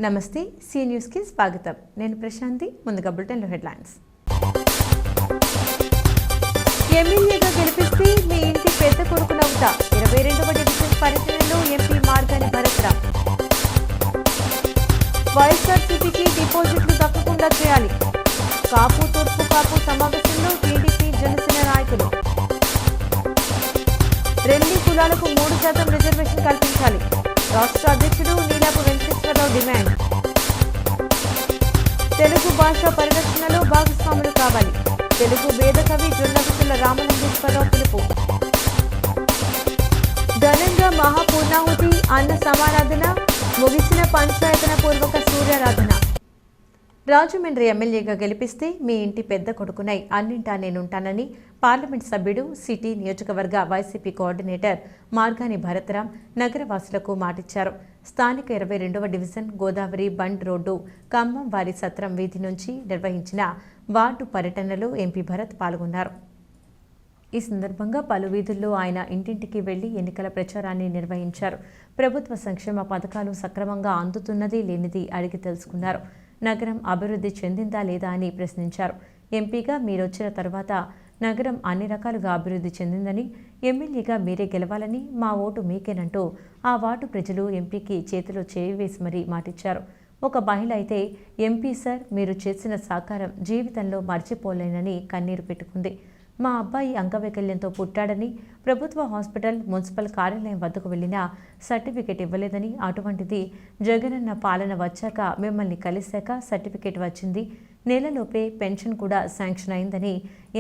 నమస్తే C news కి స్వాగతం నేను ప్రశాంతి ముందుగా బులెటిన్ హెడ్లైన్స్ ఎమ్మెల్యేగా గెలిపిస్తే మీ ఇంటి పెద్ద కొడుకునవుతా 22వ డివిజన్ పరిధిలో ఎంపీ మార్గాని భరత్రామ్ వైఎస్ఆర్సీపీకి డిపాజిట్లు తప్పకుండా చేయాలి కాపు తూర్పు కాపు సమావేశంలో టీడీపీ జనసేన నాయకులు రెండు కులాలకు 3% రిజర్వేషన్ కల్పించాలి రాష్ట్ర అధ్యక్షుడు నీలాపు వెంకటేశ్వరరావు డిమాండ్ తెలుగు భాష పరిరక్షణలో భాగస్వాములు కావాలి తెలుగు వేద కవి జొన్నవితుల రామలింగేశ్వరరావు పిలుపు ఘనంగా మహాపూర్ణాహుతి అన్న సమారాధన ముగిసిన పంచాయతన పూర్వక సూర్యారాధన రాజమండ్రి ఎమ్మెల్యేగా గెలిపిస్తే మీ ఇంటి పెద్ద కొడుకునై అన్నింటా నేనుంటానని పార్లమెంట్ సభ్యుడు సిటీ నియోజకవర్గ వైసీపీ కోఆర్డినేటర్ మార్గాని భరత్రామ్ నగరవాసులకు మాటిచ్చారు. స్థానిక 22వ division Godavari bund road Khammam వారి సత్రం వీధి నుంచి నిర్వహించిన వార్డు పర్యటనలో ఎంపీ భరత్ పాల్గొన్నారు. ఈ సందర్భంగా పలు వీధుల్లో ఆయన ఇంటింటికి వెళ్లి ఎన్నికల ప్రచారాన్ని నిర్వహించారు. ప్రభుత్వ సంక్షేమ పథకాలు సక్రమంగా అందుతున్నది లేనిది అడిగి తెలుసుకున్నారు. నగరం అభివృద్ధి చెందిందా లేదా అని ప్రశ్నించారు. ఎంపీగా మీరొచ్చిన తర్వాత నగరం అన్ని రకాలుగా అభివృద్ధి చెందిందని ఎమ్మెల్యేగా మీరే గెలవాలని మా ఓటు మీకేనంటూ ఆ వార్డు ప్రజలు ఎంపీకి చేతిలో చేయి వేసి మరీ మాటిచ్చారు. ఒక మహిళ అయితే ఎంపీ సార్ మీరు చేసిన సహకారం జీవితంలో మర్చిపోలేనని కన్నీరు పెట్టుకుంది. మా అబ్బాయి అంగవైకల్యంతో పుట్టాడని ప్రభుత్వ హాస్పిటల్ మున్సిపల్ కార్యాలయం వద్దకు వెళ్లినా సర్టిఫికెట్ ఇవ్వలేదని అటువంటిది జగనన్న పాలన వచ్చాక మిమ్మల్ని కలిశాక సర్టిఫికెట్ వచ్చింది నెలలోపే పెన్షన్ కూడా శాంక్షన్ అయిందని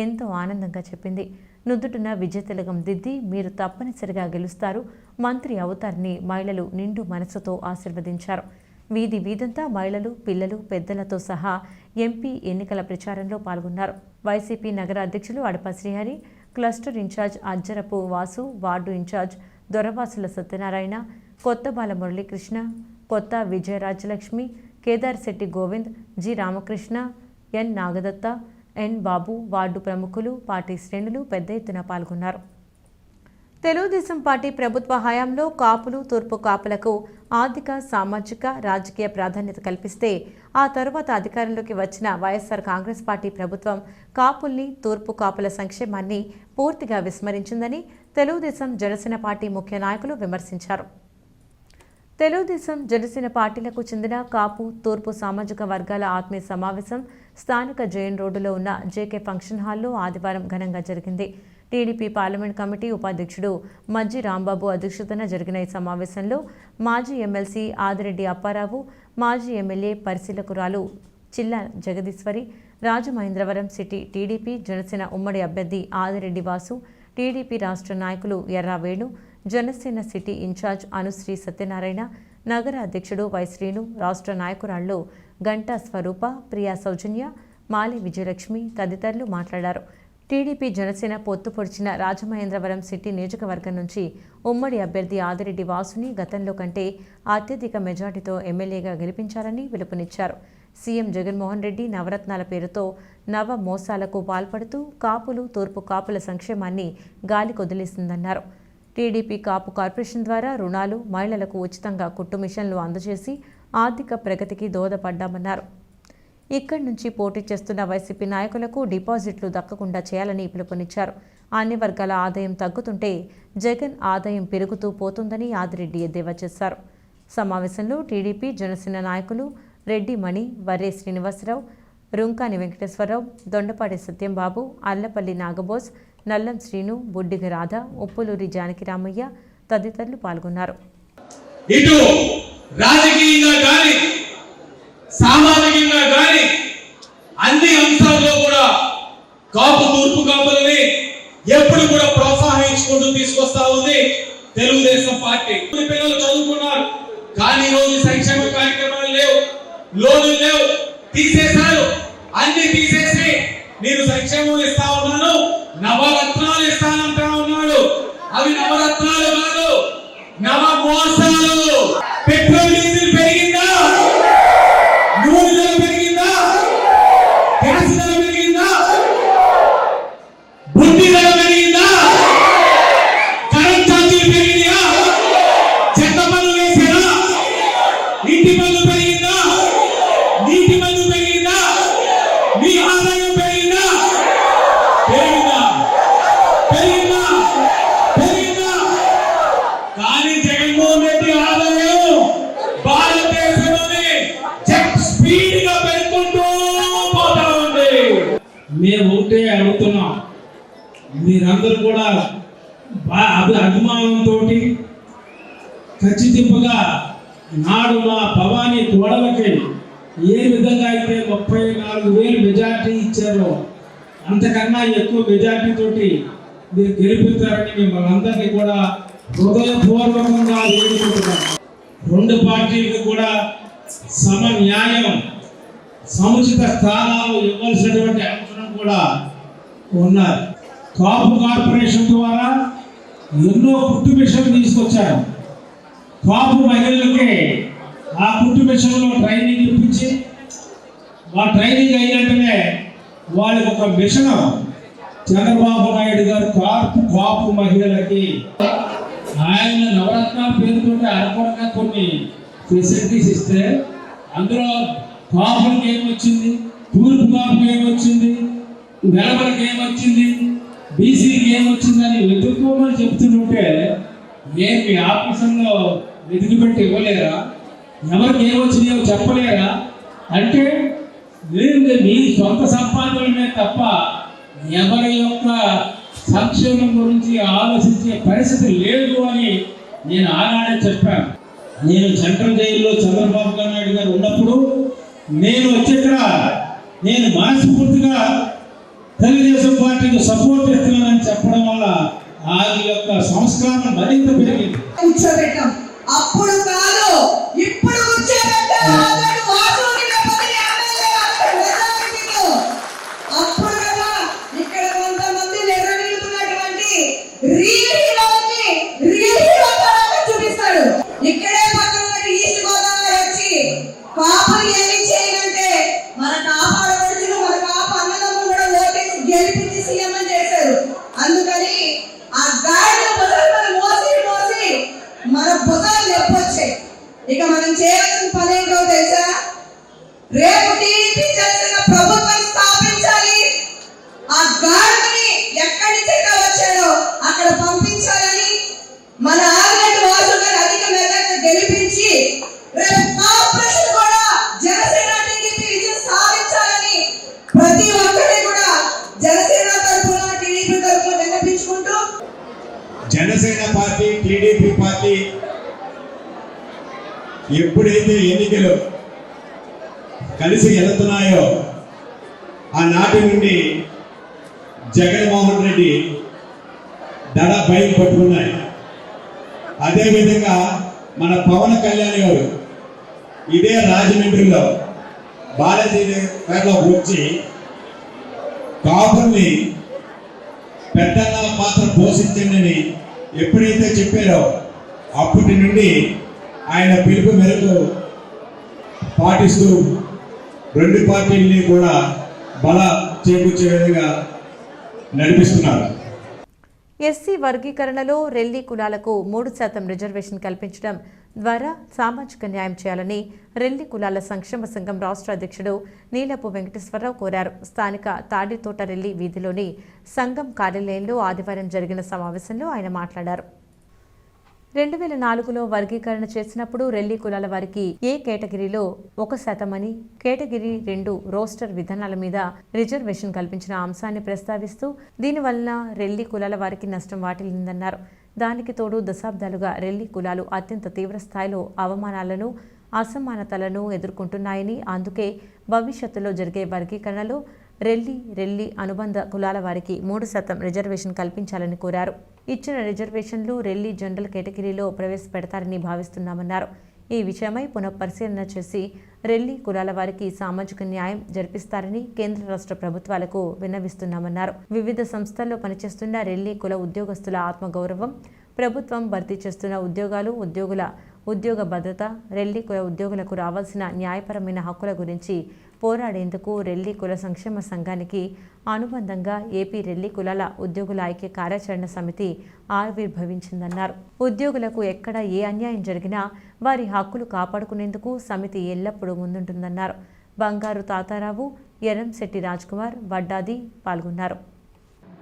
ఎంతో ఆనందంగా చెప్పింది. నుదుటిన విజయతిలకం దిద్ది మీరు తప్పనిసరిగా గెలుస్తారు మంత్రి అవుతారని మహిళలు నిండు మనసుతో ఆశీర్వదించారు. వీధి వీధంతా మహిళలు పిల్లలు పెద్దలతో సహా ఎంపీ ఎన్నికల ప్రచారంలో పాల్గొన్నారు. వైసీపీ నగర అధ్యక్షులు Adapa Srihari, cluster in charge Ajjarapu Vasu, ward in charge Doravasula Satyanarayana, Kotha Bala Muralikrishna, Kotha Vijayarajalakshmi, Kedarshetti Govind, G Ramakrishna, N Nagadatta, N Babu, ward ప్రముఖులు పార్టీ శ్రేణులు పెద్ద ఎత్తున పాల్గొన్నారు. తెలుగుదేశం పార్టీ ప్రభుత్వ హయాంలో కాపులు తూర్పు కాపులకు ఆర్థిక సామాజిక రాజకీయ ప్రాధాన్యత కల్పిస్తే ఆ తర్వాత అధికారంలోకి వచ్చిన వైఎస్ఆర్ కాంగ్రెస్ పార్టీ ప్రభుత్వం కాపుల్ని తూర్పు కాపుల సంక్షేమాన్ని పూర్తిగా విస్మరించిందని తెలుగుదేశం జనసేన పార్టీ ముఖ్య నాయకులు విమర్శించారు. తెలుగుదేశం జనసేన పార్టీలకు చెందిన కాపు తూర్పు సామాజిక వర్గాల ఆత్మీయ సమావేశం స్థానిక జైన్ రోడ్డులో ఉన్న జేకే ఫంక్షన్ హాల్లో ఆదివారం ఘనంగా జరిగింది. టీడీపీ పార్లమెంట్ కమిటీ ఉపాధ్యక్షుడు మజ్జి రాంబాబు అధ్యక్షతన జరిగిన ఈ సమావేశంలో మాజీ ఎమ్మెల్సీ ఆదిరెడ్డి అప్పారావు, మాజీ ఎమ్మెల్యే పరిశీలకురాలు చిల్ల జగదీశ్వరి, రాజమహేంద్రవరం సిటీ టీడీపీ జనసేన ఉమ్మడి అభ్యర్థి ఆదిరెడ్డి వాసు, టీడీపీ రాష్ట్ర నాయకులు ఎర్రా వేణు, జనసేన సిటీ ఇన్ఛార్జ్ అనుశ్రీ సత్యనారాయణ, నగర అధ్యక్షుడు వై శ్రీను, రాష్ట్ర నాయకురాళ్లు గంటా స్వరూప, ప్రియా సౌజన్య, మాలి విజయలక్ష్మి తదితరులు మాట్లాడారు. టీడీపీ జనసేన పొత్తు పొడిచిన రాజమహేంద్రవరం సిటీ నియోజకవర్గం నుంచి ఉమ్మడి అభ్యర్థి ఆదిరెడ్డి వాసుని గతంలో కంటే అత్యధిక మెజార్టీతో ఎమ్మెల్యేగా గెలిపించాలని పిలుపునిచ్చారు. సీఎం జగన్మోహన్ రెడ్డి నవరత్నాల పేరుతో నవ మోసాలకు పాల్పడుతూ కాపులు తూర్పు కాపుల సంక్షేమాన్ని గాలి కొదిలేసిందన్నారు. టీడీపీ కాపు కార్పొరేషన్ ద్వారా రుణాలు, మహిళలకు ఉచితంగా కుట్టు మిషన్లు అందజేసి ఆర్థిక ప్రగతికి దోహదపడ్డామన్నారు. ఇక్కడి నుంచి పోటీ చేస్తున్న వైసీపీ నాయకులకు డిపాజిట్లు దక్కకుండా చేయాలని పిలుపునిచ్చారు. అన్ని వర్గాల ఆదాయం తగ్గుతుంటే జగన్ ఆదాయం పెరుగుతూ పోతుందని ఆదిరెడ్డి ఎద్దేవా చేశారు. సమావేశంలో టీడీపీ జనసేన నాయకులు రెడ్డి మణి, వర్రే శ్రీనివాసరావు, రుంకాని వెంకటేశ్వరరావు, దొండపాటి సత్యంబాబు, అల్లపల్లి నాగబోస్, నల్లం శ్రీను, బుడ్డిగ రాధ, ఉప్పులూరి జానకిరామయ్య తదితరులు పాల్గొన్నారు. సామాజికంగా కానీ అన్ని అంశాల్లో కూడా కాపు తూర్పు కాపులని ఎప్పుడు కూడా ప్రోత్సహించుకుంటూ తీసుకొస్తా ఉంది తెలుగుదేశం పార్టీ. పిల్లలు చదువుకున్నారు కానీ రోజు సంక్షేమ కార్యక్రమాలు లేవు, లోన్లు లేవు, తీసేశారు. అన్ని తీసేసి నేను సంక్షేమం ఇస్తా ఉన్నాను, నవరత్నాలు ఇస్తానంటా ఉన్నాడు. అవి నవరత్నాలు కాదు, నవ మోసాలు. పెట్రోల్ డీజిల్ పెరిగిందా? నూనె ధర పెరిగిందా? గ్యాస్ ధర పెరిగిందా? బుద్ధి ధర పెరిగిందా? కరెంట్ ఛార్జీలు పెరిగినాయా? చెత్త పనులు వేసారా? ఇంటి పనులు పెరిగిందా? మేము ఒకటే అడుగుతున్నాం, మీరందరూ కూడా అభిమానంతో ఖచ్చితంగా నాడు మా భవానీ కోడలకి ఏ విధంగా అయితే 34,000 మెజార్టీ ఇచ్చారో అంతకన్నా ఎక్కువ మెజార్టీ తోటి మీరు గెలిపిస్తారని మిమ్మల్ని అందరినీ కూడా హృదయపూర్వకంగా వేడుకుంటున్నాం. రెండు పార్టీలకు కూడా సమన్యాయం, సముచిత స్థానాలు ఇవ్వాల్సినటువంటి అవసరం కూడా ఉన్నారు. కాపు కార్పొరేషన్ ద్వారా ఎన్నో కుట్టు మిషన్లు తీసుకొచ్చారు. కాపు మహిళలకి ఆ కుట్టు మిషన్లో ట్రైనింగ్ ఇప్పించి ఆ ట్రైనింగ్ అయినట్టునే వాళ్ళకి ఒక మిషన్ చంద్రబాబు నాయుడు గారు కాపు మహిళలకి ఆయన నవరత్నాల పేరుతో అనుగుణంగా కొన్ని ఫెసిలిటీస్ ఇస్తే అందులో కాపులకు ఏమొచ్చింది, తూర్పు కాపుకి ఏమొచ్చింది, వెలవలకు ఏమొచ్చింది, బీసీకి ఏమొచ్చిందని వెతుక్కోమని చెప్తుంటే నేను మీ ఆఫీసులో వెతికి పెట్టి ఇవ్వలేరా? ఎవరికి ఏమొచ్చినాయో చెప్పలేరా? అంటే మీరు మీ సొంత సంపాదనల మీద తప్ప ఎవరి యొక్క సంక్షేమం గురించి ఆలోచించే పరిస్థితి లేదు అని నేను ఆనాడే చెప్పాను. నేను సెంట్రల్ జైల్లో చంద్రబాబు నాయుడు గారు ఉన్నప్పుడు నేను వచ్చేక్కడ నేను మనస్ఫూర్తిగా తెలుగుదేశం పార్టీకి సపోర్ట్ ఇస్తున్నానని చెప్పడం వల్ల ఆ యొక్క సంస్కారం మరింత పెరిగింది. అప్పుడు కాదు ఇప్పుడు అప్పుడు కదా ఇక్కడ కొంతమంది నిర్వహిస్తున్నటువంటి చూపిస్తాడు. ఇక్కడే పక్కన ఈస్ట్ గోదావరి వచ్చి కాపులు ఏమి చేయాలంటే మన కాపాడబడుచులు మన కాపు అన్నదమ్ములు కూడా ఓటేసి గెలిపించి సీఎం అని చేశారు. అందుకని ఆ గాడిలో బుధాలు మోసి మోసి మన బుధాలు నొప్పొచ్చాయి. ఇక మనం చేయాల్సిన పని ఏంటో తెలుసా? రేపు టీడీపీ చేసిన ప్రభుత్వం స్థాపించాలి. ఆ గాడిని ఎక్కడి నుంచి వచ్చాడో అక్కడ పంపించాలని మన ఆర్గట్ వాసు గారు అధిక మెజార్టీ గెలిపించి రేపు కార్పొరేషన్ కూడా జనసేన టీడీపీ విజయం సాధించాలని ప్రతి ఒక్కరి కూడా జనసేన తరఫున టీడీపీ తరఫున విన్నపించుకుంటూ జనసేన పార్టీ టీడీపీ పార్టీ ఎప్పుడైతే ఎన్నికలు కలిసి వెళుతున్నాయో ఆనాటి నుండి జగన్మోహన్ రెడ్డి దడ భయం పట్టుకున్నాయి. అదేవిధంగా మన పవన్ కళ్యాణ్ గారు ఇదే రాజమండ్రిలో బాలాజీలో వచ్చి కాపుల్ని పెద్దన్న పాత్ర పోషించండి ఎప్పుడైతే చెప్పారో అప్పటి నుండి ఆయన పిలుపు మేరకు పాటిస్తూ రెండు పార్టీల్ని కూడా బల చేకూర్చే విధంగా నడిపిస్తున్నారు. ఎస్సీ వర్గీకరణలో రెల్లి కులాలకు 3% రిజర్వేషన్ కల్పించడం ద్వారా సామాజిక న్యాయం చేయాలని రెల్లి కులాల సంక్షేమ సంఘం రాష్ట్ర అధ్యక్షుడు నీలపు వెంకటేశ్వరరావు కోరారు. స్థానిక తాడితోట రెల్లి వీధిలోని సంఘం కార్యాలయంలో ఆదివారం జరిగిన సమావేశంలో ఆయన మాట్లాడారు. 2004లో వర్గీకరణ చేసినప్పుడు రెల్లి కులాల వారికి ఏ కేటగిరీలో 1% అని, కేటగిరీ 2 రోస్టర్ విధానాల మీద రిజర్వేషన్ కల్పించిన అంశాన్ని ప్రస్తావిస్తూ దీనివల్ల రెల్లి కులాల వారికి నష్టం వాటిల్లిందన్నారు. దానికి తోడు దశాబ్దాలుగా రెల్లి కులాలు అత్యంత తీవ్ర స్థాయిలో అవమానాలను, అసమానతలను ఎదుర్కొంటున్నాయని, అందుకే భవిష్యత్తులో జరిగే వర్గీకరణలో రెల్లి అనుబంధ కులాల వారికి 3% రిజర్వేషన్ కల్పించాలని కోరారు. ఇచ్చిన రిజర్వేషన్లు రెల్లి జనరల్ కేటగిరీలో ప్రవేశపెడతారని భావిస్తున్నామన్నారు. ఈ విషయమై పునఃపరిశీలన చేసి రెల్లి కులాల వారికి సామాజిక న్యాయం జరిపిస్తారని కేంద్ర రాష్ట్ర ప్రభుత్వాలకు విన్నవిస్తున్నామన్నారు. వివిధ సంస్థల్లో పనిచేస్తున్న రెల్లి కుల ఉద్యోగస్తుల ఆత్మగౌరవం, ప్రభుత్వం భర్తీ చేస్తున్న ఉద్యోగాలు, ఉద్యోగ భద్రత, రెల్లి కుల ఉద్యోగులకు రావాల్సిన న్యాయపరమైన హక్కుల గురించి పోరాడేందుకు రెల్లి కుల సంక్షేమ సంఘానికి అనుబంధంగా ఏపీ రెల్లి కులాల ఉద్యోగుల ఐక్య కార్యాచరణ సమితి ఆవిర్భవించిందన్నారు. ఉద్యోగులకు ఎక్కడ ఏ అన్యాయం జరిగినా వారి హక్కులు కాపాడుకునేందుకు సమితి ఎల్లప్పుడూ ముందుంటుందన్నారు. బంగారు తాతారావు, ఎర్రంశెట్టి రాజ్కుమార్, వడ్డాది పాల్గొన్నారు.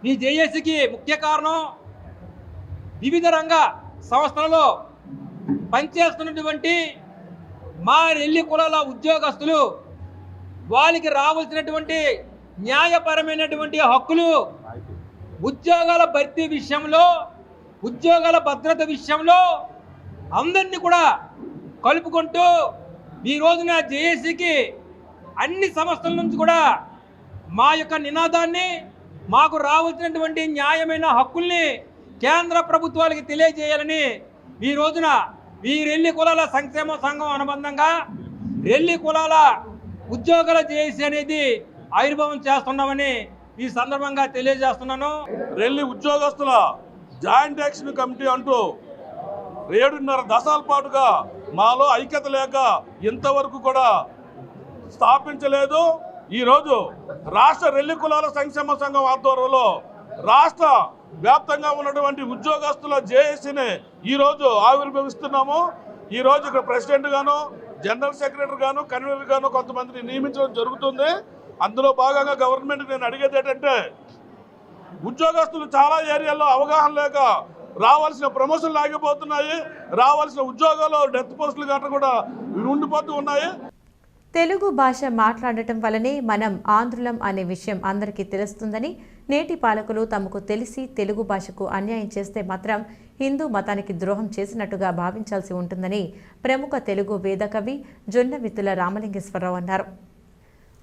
ఈ జేఏసీకి ముఖ్య కారణం వివిధ రంగ సంస్థలలో పనిచేస్తున్నటువంటి మా రెల్లి కులాల ఉద్యోగస్తులు వాళ్ళకి రావాల్సినటువంటి న్యాయపరమైనటువంటి హక్కులు, ఉద్యోగాల భర్తీ విషయంలో, ఉద్యోగాల భద్రత విషయంలో అందరినీ కూడా కలుపుకుంటూ ఈ రోజున జేఏసీకి అన్ని సంస్థల నుంచి కూడా మా యొక్క నినాదాన్ని, మాకు రావాల్సినటువంటి న్యాయమైన హక్కుల్ని కేంద్ర ప్రభుత్వాలకి తెలియజేయాలని ఈ రోజున ఈ రెల్లి కులాల సంక్షేమ సంఘం అనుబంధంగా రెల్లి కులాల ఉద్యోగాల జేఏసీ అనేది ఆవిర్భావం చేస్తున్నామని ఈ సందర్భంగా తెలియజేస్తున్నాను. రెల్లి ఉద్యోగస్తుల జాయింట్ యాక్షన్ కమిటీ అంటూ 7.5 దశాల పాటుగా మాలో ఐక్యత లేక ఇంతవరకు కూడా స్థాపించలేదు. ఈరోజు రాష్ట్ర రెల్లి కులాల సంక్షేమ సంఘం ఆధ్వర్యంలో రాష్ట్ర వ్యాప్తంగా ఉన్నటువంటి ఉద్యోగస్తుల జేఏసీని ఈరోజు ఆవిర్భవిస్తున్నాము. ఈరోజు ఇక్కడ ప్రెసిడెంట్ గాను, జనరల్ సెక్రటరీ గాను, కన్వీనర్ గాను కొంతమందిని నియమించడం జరుగుతుంది. అందులో భాగంగా గవర్నమెంట్ నేను అడిగేది ఏంటంటే, ఉద్యోగస్తులు చాలా ఏరియాల్లో అవగాహన లేక రావాల్సిన ప్రమోషన్లు ఆగిపోతున్నాయి, రావాల్సిన ఉద్యోగాలు డెత్ పోస్టులు గట్రా కూడా ఉండిపోతూ ఉన్నాయి. తెలుగు భాష మాట్లాడటం వల్లనే మనం ఆంధ్రులం అనే విషయం అందరికీ తెలుస్తుందని, నేటి పాలకులు తమకు తెలిసి తెలుగు భాషకు అన్యాయం చేస్తే మాత్రం హిందూ మతానికి ద్రోహం చేసినట్టుగా భావించాల్సి ఉంటుందని ప్రముఖ తెలుగు వేదకవి జొన్నవిత్తుల రామలింగేశ్వరరావు అన్నారు.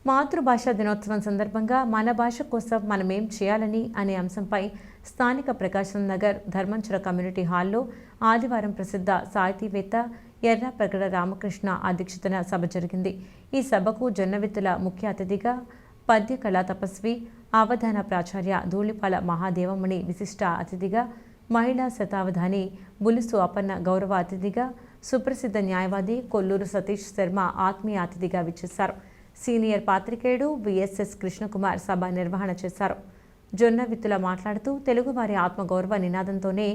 మాతృభాష దినోత్సవం సందర్భంగా మన భాష కోసం మనమేం చేయాలని అనే అంశంపై స్థానిక ప్రకాశం నగర్ ధర్మంచుర కమ్యూనిటీ హాల్లో ఆదివారం ప్రసిద్ధ సాహితీవేత్త ఎర్రాప్రగడ రామకృష్ణ అధ్యక్షతన సభ జరిగింది. ఈ సభకు జొన్నవిత్తుల ముఖ్య అతిథిగా, పద్య కళా తపస్వి, అవధాన ప్రాచార్య ధూళిపాల మహాదేవమణి విశిష్ట అతిథిగా, మహిళా శతావధాని బులుసు అపన్న గౌరవ అతిథిగా, సుప్రసిద్ధ న్యాయవాది కొల్లూరు సతీష్ శర్మ ఆత్మీయ అతిథిగా విచ్చేశారు. సీనియర్ పాత్రికేయుడు విఎస్ఎస్ కృష్ణకుమార్ సభ నిర్వహణ చేశారు. జొన్నవిత్తుల మాట్లాడుతూ తెలుగువారి ఆత్మగౌరవ నినాదంతోనే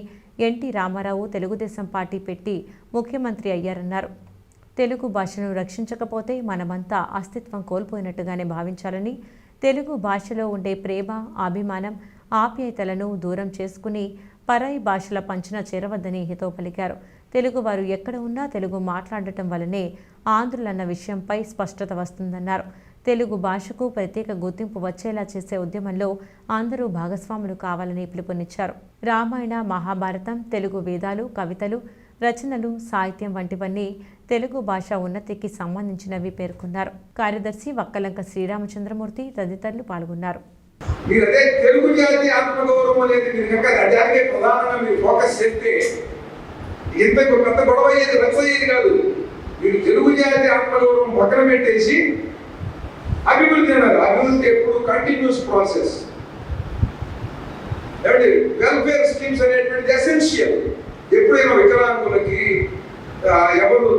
ఎన్టీ రామారావు తెలుగుదేశం పార్టీ పెట్టి ముఖ్యమంత్రి అయ్యారన్నారు. తెలుగు భాషను రక్షించకపోతే మనమంతా అస్తిత్వం కోల్పోయినట్టుగానే భావించాలని, తెలుగు భాషలో ఉండే ప్రేమ, అభిమానం, ఆప్యాయతలను దూరం చేసుకుని పరాయి భాషల పంచన చేరవద్దని హితవు పలికారు. తెలుగువారు ఎక్కడ ఉన్నా తెలుగు మాట్లాడటం వల్లనే ఆంధ్రులన్న విషయంపై స్పష్టత వస్తుందన్నారు. తెలుగు భాషకు ప్రత్యేక గుర్తింపు వచ్చేలా చేసే ఉద్యమంలో అందరూ భాగస్వాములు కావాలని పిలుపునిచ్చారు. రామాయణ, మహాభారతం, తెలుగు వేదాలు, కవితలు, రచనలు, సాహిత్యం వంటివన్నీ తెలుగు భాష ఉన్నతికి సంబంధించినవి పేర్కొన్నారు. కార్యదర్శి వక్కలంక శ్రీరామచంద్రమూర్తి తదితరులు పాల్గొన్నారు. మీరు అదే తెలుగు జాతి ఆత్మగౌరవం అనేది మీరు కనుక దానికే ప్రధానంగా మీరు ఫోకస్ చేస్తే ఇంత పెద్ద గొడవ అయ్యేది, రచ్చ అయ్యేది కాదు. మీరు తెలుగు జాతి ఆత్మగౌరవం పక్కన పెట్టేసి అభివృద్ధి అన్నారు. అభివృద్ధి ఎప్పుడు కంటిన్యూస్ ప్రాసెస్. వెల్ఫేర్ స్కీమ్స్ అనేటువంటి ఎసెన్షియల్. ఎప్పుడైనా వికలాంగులకి, ఎవరు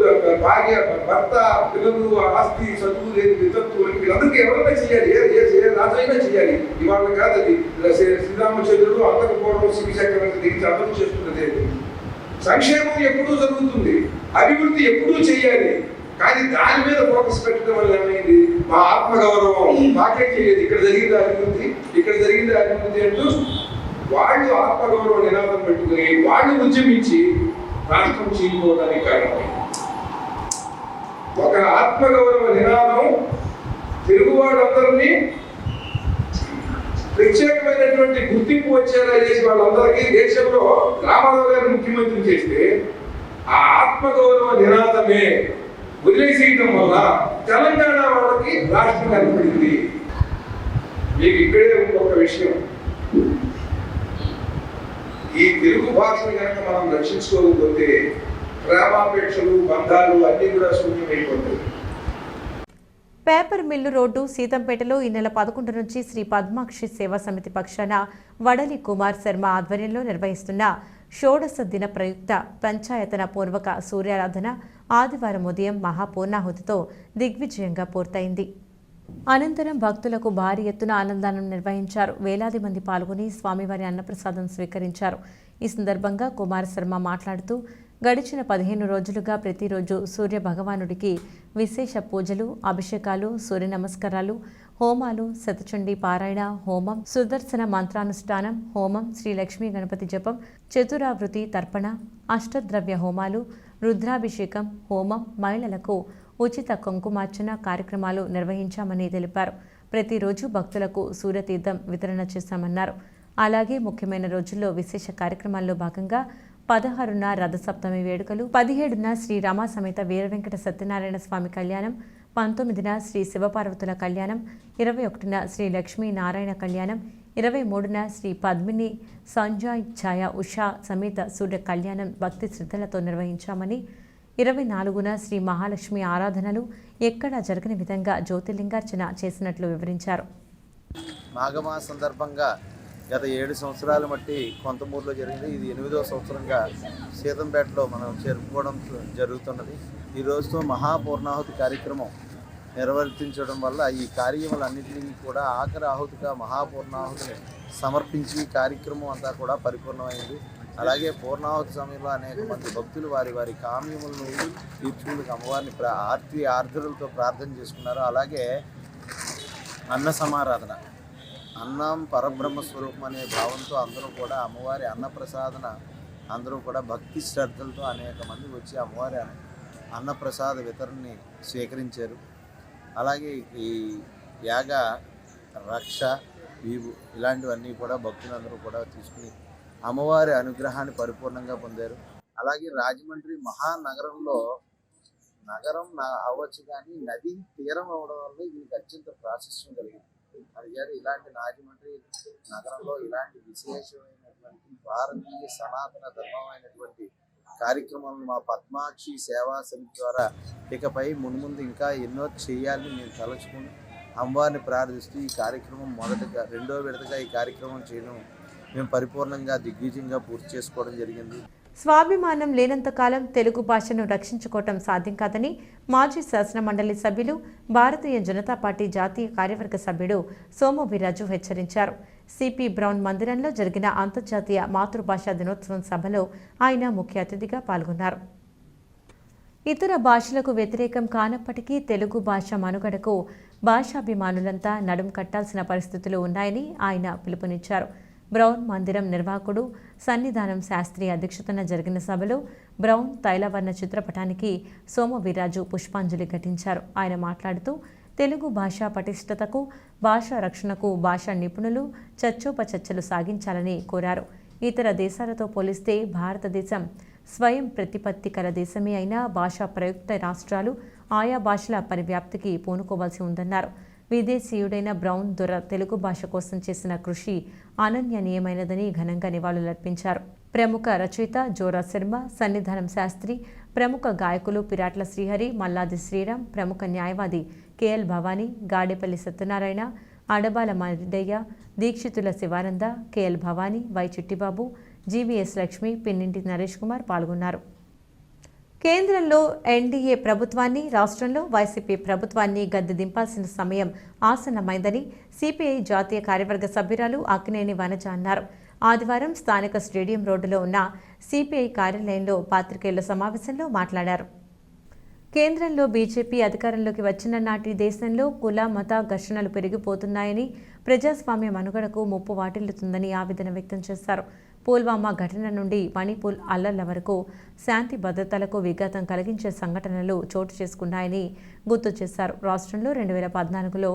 భార్య, భర్త, పిల్లలు, ఆస్తి, చదువు లేని వితంతువులకి వీళ్ళందరికీ ఎవరైనా చేయాలి, ఏ రాజైనా చేయాలి. ఇవాళ కాదు అది. శ్రీరామచంద్రుడు అంతకపోవడం శివి చక్రవర్తి దిగి అమలు చేస్తున్నది. సంక్షేమం ఎప్పుడూ జరుగుతుంది, అభివృద్ధి ఎప్పుడూ చేయాలి. కానీ దాని మీద ఫోకస్ పెట్టడం వల్ల ఏమైంది, మా ఆత్మగౌరవం మాకే చేయలేదు. ఇక్కడ జరిగింది అభివృద్ధి, ఇక్కడ జరిగింది అభివృద్ధి అంటూ వాళ్ళు ఆత్మగౌరవ నినాదం పెట్టుకుని వాళ్ళు ఉద్యమించి రాష్ట్రం చీలిపోవడానికి కారణం. ఒక ఆత్మగౌరవ నినాదం తెలుగు వాళ్ళందరినీ ప్రత్యేకమైనటువంటి గుర్తింపు వచ్చేలా చేసి వాళ్ళందరికీ దేశంలో రామారావు గారిని ముఖ్యమంత్రి చేస్తే ఆ ఆత్మగౌరవ నినాదమే వదిలేసేయడం వల్ల తెలంగాణ వాళ్ళకి రాష్ట్రం ఏర్పడింది. మీకు ఇక్కడే ఒక విషయం, ఈ తెలుగు భాషను కనుక మనం రక్షించుకోకపోతే ప్రేమాపేక్షలు, బంధాలు అన్నీ కూడా శూన్యమైపోతాయి. పేపర్ మిల్లు రోడ్డు సీతంపేటలో ఈ నెల 11 నుంచి శ్రీ పద్మాక్షి సేవా సమితి పక్షాన వడలి కుమార్ శర్మ ఆధ్వర్యంలో నిర్వహిస్తున్న షోడశ దిన ప్రయుక్త పంచాయతన పూర్వక సూర్యారాధన ఆదివారం ఉదయం మహాపూర్ణాహుతితో దిగ్విజయంగా పూర్తయింది. అనంతరం భక్తులకు భారీ ఎత్తున అన్నదానం నిర్వహించారు. వేలాది మంది పాల్గొని స్వామివారి అన్నప్రసాదం స్వీకరించారు. ఈ సందర్భంగా కుమార్ శర్మ మాట్లాడుతూ, గడిచిన 15 రోజులుగా ప్రతిరోజు సూర్య భగవానుడికి విశేష పూజలు, అభిషేకాలు, సూర్య నమస్కారాలు, హోమాలు, శతచండీ పారాయణ హోమం, సుదర్శన మంత్రానుష్ఠానం హోమం, శ్రీ లక్ష్మీ గణపతి జపం, చతురావృతి తర్పణ, అష్టద్రవ్య హోమాలు, రుద్రాభిషేకం హోమం, మహిళలకు ఉచిత కుంకుమార్చన కార్యక్రమాలు నిర్వహించామని తెలిపారు. ప్రతిరోజు భక్తులకు సూర్యతీర్థం వితరణ చేశామన్నారు. అలాగే ముఖ్యమైన రోజుల్లో విశేష కార్యక్రమాల్లో భాగంగా 16న రథసప్తమి వేడుకలు, 17న శ్రీ రమా సమేత వీరవెంకట సత్యనారాయణ స్వామి కళ్యాణం, 19న శ్రీ శివపార్వతుల కళ్యాణం, 21న శ్రీ లక్ష్మీ నారాయణ కళ్యాణం, 23న శ్రీ పద్మిని సంజయ్ ఛాయ ఉషా సమేత సూర్య కళ్యాణం భక్తి శ్రద్ధలతో నిర్వహించామని, 24న శ్రీ మహాలక్ష్మి ఆరాధనలు ఎక్కడా జరగని విధంగా జ్యోతిర్లింగార్చన చేసినట్లు వివరించారు. మాఘమాస సందర్భంగా గత 7 సంవత్సరాలు మట్టి కొంతమూరులో జరిగింది. ఇది 8వ సంవత్సరంగా సీతంపేటలో మనం జరుపుకోవడం జరుగుతున్నది. ఈ రోజుతో మహాపూర్ణాహుతి కార్యక్రమం నిర్వర్తించడం వల్ల ఈ కార్యములన్నింటినీ కూడా ఆఖరి ఆహుతిగా మహాపూర్ణాహుతిని సమర్పించి కార్యక్రమం అంతా కూడా పరిపూర్ణమైంది. అలాగే పూర్ణాహుతి సమయంలో అనేక మంది భక్తులు వారి వారి కామ్యములను తీర్చుకుందుకు అమ్మవారిని ఆర్ద్రులతో ప్రార్థన చేసుకున్నారు. అలాగే అన్న సమారాధన, అన్నం పరబ్రహ్మ స్వరూపం అనే భావంతో అందరూ కూడా అమ్మవారి అన్నప్రసాదన అందరూ కూడా భక్తి శ్రద్ధలతో అనేక మంది వచ్చి అమ్మవారి అన్నప్రసాద వితరణని స్వీకరించారు. అలాగే ఈ యాగ రక్ష వీవు ఇలాంటివన్నీ కూడా భక్తులందరూ కూడా తీసుకుని అమ్మవారి అనుగ్రహాన్ని పరిపూర్ణంగా పొందారు. అలాగే రాజమండ్రి మహానగరంలో నగరం అవ్వచ్చు కానీ నది తీరం అవడం వల్ల దీనికి అత్యంత ప్రాశస్యం కలిగింది. అడిగారు ఇలాంటి రాజమండ్రి నగరంలో ఇలాంటి విశేషమైనటువంటి భారతీయ సనాతన ధర్మమైనటువంటి కార్యక్రమాలను మా పద్మాక్షి సేవా సమితి ద్వారా ఇకపై మున్ముందు ఇంకా ఎన్నో చేయాలని మేము తలుచుకుని అమ్మవారిని ప్రార్థిస్తూ ఈ కార్యక్రమం రెండో విడతగా ఈ కార్యక్రమం చేయడం మేము పరిపూర్ణంగా దిగ్విజయంగా పూర్తి చేసుకోవడం జరిగింది. స్వాభిమానం లేనంతకాలం తెలుగు భాషను రక్షించుకోవటం సాధ్యం కాదని మాజీ శాసనమండలి సభ్యులు, భారతీయ జనతా పార్టీ జాతీయ కార్యవర్గ సభ్యుడు సోము వీర్రాజు హెచ్చరించారు. సిపి బ్రౌన్ మందిరంలో జరిగిన అంతర్జాతీయ మాతృభాషా దినోత్సవం సభలో ఆయన ముఖ్య అతిథిగా పాల్గొన్నారు. ఇతర భాషలకు వ్యతిరేకం కానప్పటికీ తెలుగు భాష మనుగడకు భాషాభిమానులంతా నడుం కట్టాల్సిన పరిస్థితులు ఉన్నాయని ఆయన పిలుపునిచ్చారు. బ్రౌన్ మందిరం నిర్వాహకుడు సన్నిధానం శాస్త్రి అధ్యక్షతన జరిగిన సభలో బ్రౌన్ తైలవర్ణ చిత్రపటానికి సోము వీర్రాజు పుష్పాంజలి ఘటించారు. ఆయన మాట్లాడుతూ తెలుగు భాషా పటిష్టతకు, భాషా రక్షణకు భాషా నిపుణులు చర్చోపచర్చలు సాగించాలని కోరారు. ఇతర దేశాలతో పోలిస్తే భారతదేశం స్వయం ప్రతిపత్తి కల దేశమే అయినా భాషా ప్రయుక్త రాష్ట్రాలు ఆయా భాషల పరివ్యాప్తికి పూనుకోవాల్సి ఉందన్నారు. విదేశీయుడైన బ్రౌన్ దొర తెలుగు భాష కోసం చేసిన కృషి అనన్యనీయమైనదని ఘనంగా నివాళులర్పించారు. ప్రముఖ రచయిత జోరా శర్మ, సన్నిధానం శాస్త్రి, ప్రముఖ గాయకులు పిరాట్ల శ్రీహరి, మల్లాది శ్రీరామ్, ప్రముఖ న్యాయవాది KL Bhavani, Gadepalli Satyanarayana, Adabala Maridayya, Dikshitula Sivananda, KL Bhavani, Y Chittibabu, GVS Lakshmi, Pinninti Naresh Kumar పాల్గొన్నారు. కేంద్రంలో ఎన్డీఏ ప్రభుత్వాన్ని, రాష్ట్రంలో వైసీపీ ప్రభుత్వాన్ని గద్దె దింపాల్సిన సమయం ఆసన్నమైందని సిపిఐ జాతీయ కార్యవర్గ సభ్యురాలు అక్కినేని వనజ అన్నారు. ఆదివారం స్థానిక స్టేడియం రోడ్డులో ఉన్న సిపిఐ కార్యాలయంలో పాత్రికేయుల సమావేశంలో మాట్లాడారు. కేంద్రంలో బీజేపీ అధికారంలోకి వచ్చిన నాటి దేశంలో కుల మత ఘర్షణలు పెరిగిపోతున్నాయని, ప్రజాస్వామ్య మనుగడకు ముప్పు వాటిల్లుతుందని ఆవేదన వ్యక్తం చేశారు. పుల్వామా ఘటన నుండి మణిపూర్ అల్లర్ల వరకు శాంతి భద్రతలకు విఘాతం కలిగించే సంఘటనలు చోటు చేసుకున్నాయని గుర్తు చేశారు. రాష్ట్రంలో 2014లో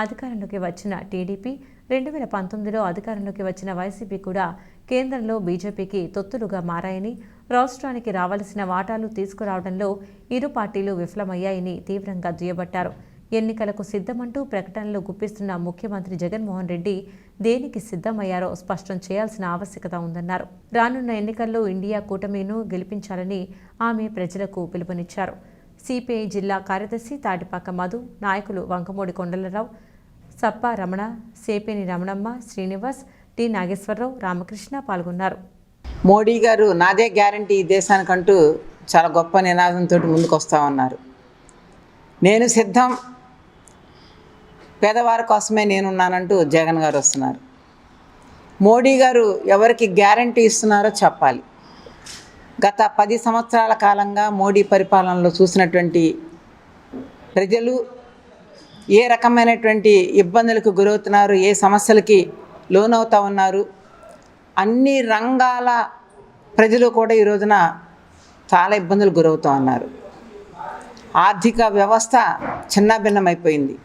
అధికారంలోకి వచ్చిన టీడీపీ, 2019లో అధికారంలోకి వచ్చిన వైసీపీ కూడా కేంద్రంలో బీజేపీకి తొత్తులుగా మారాయని, రాష్ట్రానికి రావాల్సిన వాటాలు తీసుకురావడంలో ఇరు పార్టీలు విఫలమయ్యాయని తీవ్రంగా దుయ్యబట్టారు. ఎన్నికలకు సిద్ధమంటూ ప్రకటనలు గుప్పిస్తున్న ముఖ్యమంత్రి జగన్మోహన్ రెడ్డి దేనికి సిద్ధమయ్యారో స్పష్టం చేయాల్సిన ఆవశ్యకత ఉందన్నారు. రానున్న ఎన్నికల్లో ఇండియా కూటమిను గెలిపించాలని ఆమె ప్రజలకు పిలుపునిచ్చారు. సిపిఐ జిల్లా కార్యదర్శి తాటిపాక మధు, నాయకులు వంకమూడి కొండలరావు, సప్ప రమణ, సేపేని రమణమ్మ, శ్రీనివాస్, టి నాగేశ్వరరావు, రామకృష్ణ పాల్గొన్నారు. మోడీ గారు నాదే గ్యారంటీ ఈ దేశానికంటూ చాలా గొప్ప నినాదంతో ముందుకు వస్తూ ఉన్నారు. నేను సిద్ధం, పేదవారి కోసమే నేనున్నానంటూ జగన్ గారు వస్తున్నారు. మోడీ గారు ఎవరికి గ్యారంటీ ఇస్తున్నారో చెప్పాలి. గత 10 సంవత్సరాల కాలంగా మోడీ పరిపాలనలో చూసినటువంటి ప్రజలు ఏ రకమైనటువంటి ఇబ్బందులకు గురవుతున్నారు, ఏ సమస్యలకి లోనవుతూ ఉన్నారు, అన్ని రంగాల ప్రజలు కూడా ఈ రోజున చాలా ఇబ్బందులు గురవుతూ ఉన్నారు. ఆర్థిక వ్యవస్థ చిన్నాభిన్నమైపోయింది.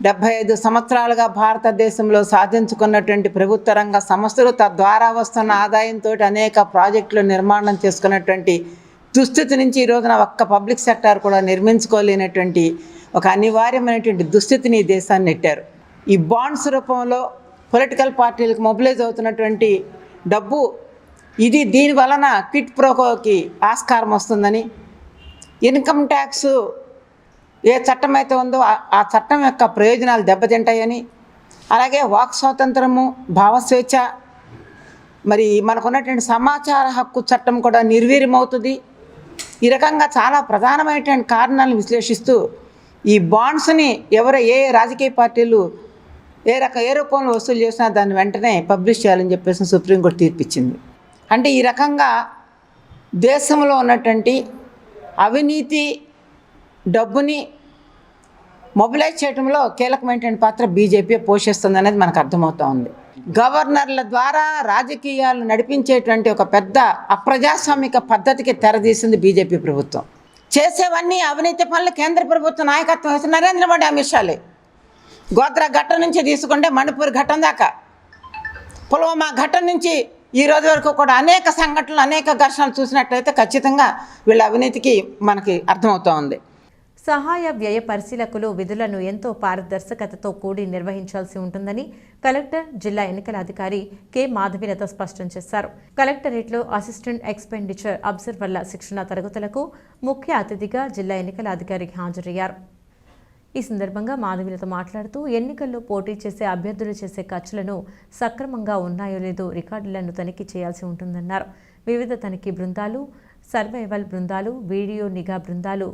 75 సంవత్సరాలుగా భారతదేశంలో సాధించుకున్నటువంటి ప్రభుత్వ రంగ సంస్థలు తద్వారా వస్తున్న ఆదాయంతో అనేక ప్రాజెక్టులు నిర్మాణం చేసుకున్నటువంటి దుస్థితి నుంచి ఈ రోజున ఒక్క పబ్లిక్ సెక్టార్ కూడా నిర్మించుకోలేనటువంటి ఒక అనివార్యమైనటువంటి దుస్థితిని ఈ దేశాన్ని నెట్టారు. ఈ బాండ్స్ రూపంలో పొలిటికల్ పార్టీలకు మొబిలైజ్ అవుతున్నటువంటి డబ్బు ఇది, దీని వలన క్విట్ ప్రోకోకి ఆస్కారం వస్తుందని, ఇన్కమ్ ట్యాక్స్ ఏ చట్టం అయితే ఉందో ఆ చట్టం యొక్క ప్రయోజనాలు దెబ్బతింటాయని, అలాగే వాక్ స్వాతంత్రము, భావస్వేచ్ఛ, మరి మనకున్నటువంటి సమాచార హక్కు చట్టం కూడా నిర్వీర్యమవుతుంది. ఈ రకంగా చాలా ప్రధానమైనటువంటి కారణాలను విశ్లేషిస్తూ ఈ బాండ్స్ని ఏ రాజకీయ పార్టీలు ఏ రూపంలో వసూలు చేసినా దాన్ని వెంటనే పబ్లిష్ చేయాలని చెప్పేసి సుప్రీంకోర్టు తీర్పిచ్చింది. అంటే ఈ రకంగా దేశంలో ఉన్నటువంటి అవినీతి డబ్బుని మొబిలైజ్ చేయడంలో కీలకమైనటువంటి పాత్ర బీజేపీ పోషిస్తుంది అనేది మనకు అర్థమవుతూ ఉంది. గవర్నర్ల ద్వారా రాజకీయాలు నడిపించేటువంటి ఒక పెద్ద అప్రజాస్వామిక పద్ధతికి తెరదీసింది బీజేపీ ప్రభుత్వం. చేసేవన్నీ అవినీతి పనులు కేంద్ర ప్రభుత్వ నాయకత్వం వేసిన నరేంద్ర మోడీ అమిత్ షాలే. గోద్రా ఘట్టం నుంచి తీసుకుంటే మణిపూర్ ఘట్టం దాకా, పుల్వామా ఘట్టం నుంచి ఈ రోజు వరకు కూడా అనేక సంఘటనలు, అనేక ఘర్షణలు చూసినట్లయితే ఖచ్చితంగా వీళ్ళ అవినీతికి మనకి అర్థమవుతూ ఉంది. సహాయ వ్యయ పరిశీలకులు విధులను ఎంతో పారదర్శకతతో కూడి నిర్వహించాల్సి ఉంటుందని కలెక్టర్, జిల్లా ఎన్నికల అధికారి కె మాధవీలత స్పష్టం చేశారు. కలెక్టరేట్లో అసిస్టెంట్ ఎక్స్పెండిచర్ అబ్జర్వర్ల శిక్షణ తరగతులకు ముఖ్య అతిథిగా జిల్లా ఎన్నికల అధికారి హాజరయ్యారు. ఈ సందర్భంగా మాధవీలత మాట్లాడుతూ ఎన్నికల్లో పోటీ చేసే అభ్యర్థులు చేసే ఖర్చులను సక్రమంగా ఉన్నాయో లేదో రికార్డులను తనిఖీ చేయాల్సి ఉంటుందన్నారు. వివిధ తనిఖీ బృందాలు, సర్వైవల్ బృందాలు, వీడియో నిఘా బృందాలు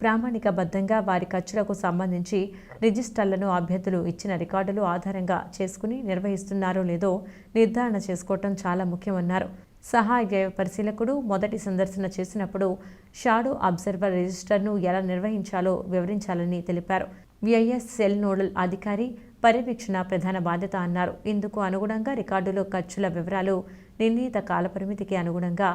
ప్రామాణికబద్ధంగా వారి ఖర్చులకు సంబంధించి రిజిస్టర్లను అభ్యర్థులు ఇచ్చిన రికార్డులు ఆధారంగా చేసుకుని నిర్వహిస్తున్నారో లేదో నిర్ధారణ చేసుకోవటం చాలా ముఖ్యమన్నారు. సహాయ వ్యయ పరిశీలకుడు మొదటి సందర్శన చేసినప్పుడు షాడో అబ్జర్వర్ రిజిస్టర్ను ఎలా నిర్వహించాలో వివరించాలని తెలిపారు. విఐఎస్ సెల్ నోడల్ అధికారి పర్యవేక్షణ ప్రధాన బాధ్యత అన్నారు. ఇందుకు అనుగుణంగా రికార్డులో ఖర్చుల వివరాలు నిర్ణీత కాలపరిమితికి అనుగుణంగా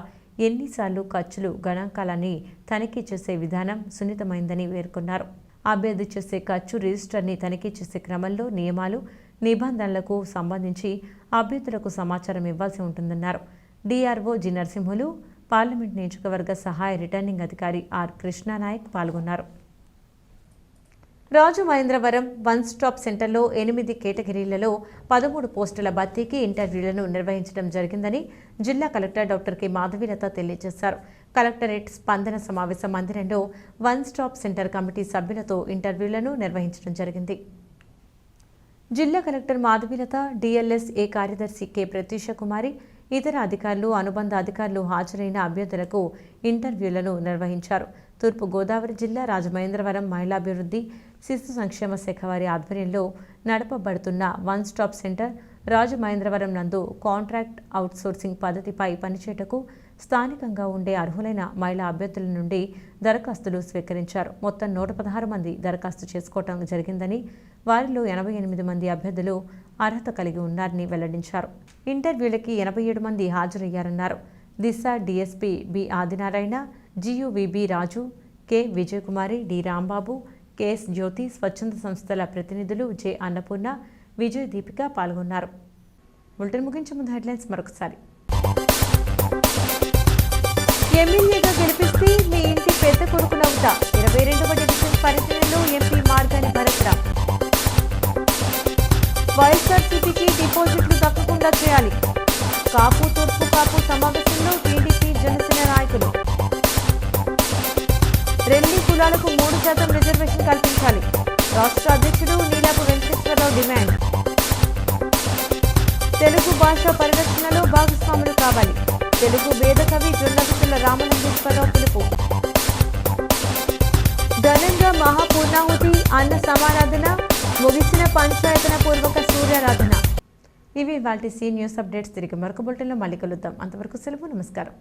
ఎన్నిసార్లు ఖర్చులు గణాంకాలని తనిఖీ చేసే విధానం సున్నితమైందని పేర్కొన్నారు. అభ్యర్థి చేసే ఖర్చు రిజిస్టర్ని తనిఖీ చేసే క్రమంలో నియమాలు, నిబంధనలకు సంబంధించి అభ్యర్థులకు సమాచారం ఇవ్వాల్సి ఉంటుందన్నారు. డిఆర్ఓ జి నరసింహులు, పార్లమెంట్ నియోజకవర్గ సహాయ రిటర్నింగ్ అధికారి ఆర్ కృష్ణానాయక్ పాల్గొన్నారు. రాజమహేంద్రవరం వన్ స్టాప్ సెంటర్లో 8 కేటగిరీలలో 13 పోస్టుల భర్తీకి ఇంటర్వ్యూలను నిర్వహించడం జరిగిందని జిల్లా కలెక్టర్ డాక్టర్ కె మాధవీలత తెలియజేశారు. కలెక్టరేట్ స్పందన సమావేశ మందిరంలో వన్ స్టాప్ సెంటర్ కమిటీ సభ్యులతో ఇంటర్వ్యూలను నిర్వహించడం జరిగింది. జిల్లా కలెక్టర్ మాధవీలత, డిఎల్ఎస్ ఏ కార్యదర్శి కె ప్రత్యూష కుమారి, ఇతర అధికారులు, అనుబంధ అధికారులు హాజరైన అభ్యర్థులకు ఇంటర్వ్యూలను నిర్వహించారు. తూర్పు గోదావరి జిల్లా రాజమహేంద్రవరం మహిళాభివృద్ధి, శిశు సంక్షేమ శాఖ వారి ఆధ్వర్యంలో నడపబడుతున్న వన్ స్టాప్ సెంటర్ రాజమహేంద్రవరం నందు కాంట్రాక్ట్ అవుట్సోర్సింగ్ పద్ధతిపై పనిచేయటకు స్థానికంగా ఉండే అర్హులైన మహిళా అభ్యర్థుల నుండి దరఖాస్తులు స్వీకరించారు. మొత్తం 116 మంది దరఖాస్తు చేసుకోవటం జరిగిందని, వారిలో 88 మంది అభ్యర్థులు అర్హత కలిగి ఉన్నారని వెల్లడించారు. ఇంటర్వ్యూలకి 87 మంది హాజరయ్యారన్నారు. Disha DSP B Adinarayana, GUVB Raju, K Vijayakumari, D Rambabu, KS Jyothi, స్వచ్ఛంద సంస్థల ప్రతినిధులు జె అన్నపూర్ణ, విజయ్ దీపిక పాల్గొన్నారు. బులెటిన్ ముగించే ముందు హెడ్లైన్స్ మరొకసారి. ఎమ్మెల్యేగా గెలిపిస్తే మీ ఇంటి పెద్ద కొడుకునవుతా 22వ డివిజన్ పరిధిలో ఎంపీ మార్గాని భరత్రామ్. వైఎస్ఆర్సీపీకి డిపాజిట్లు దక్కకుండా చేయాలి. కాపు తూర్పు కాపు సమావేశంలో టీడీపీ జనసేన నాయకులు. రెల్లి కులాలకు 3% రిజర్వేషన్ కల్పించాలి. రాష్ట్ర అధ్యక్షుడు నీలాపు వెంకటేశ్వరరావు డిమాండ్. తెలుగు భాష పరిరక్షణలో భాగస్వాములు కావాలి. తెలుగు వేద కవి జొన్నవితుల రామలింగేశ్వరరావు పిలుపు. ఘనంగా మహాపూర్ణాహుతి, అన్న సమారాధన, ముగిసిన పంచాయతన పూర్వక సూర్యారాధన. ఇవి వాటి సి న్యూస్ అప్డేట్స్. తిరిగి మరొక బులెటిన్లో మళ్ళీ కలుద్దాం. అంతవరకు సెలవు. నమస్కారం.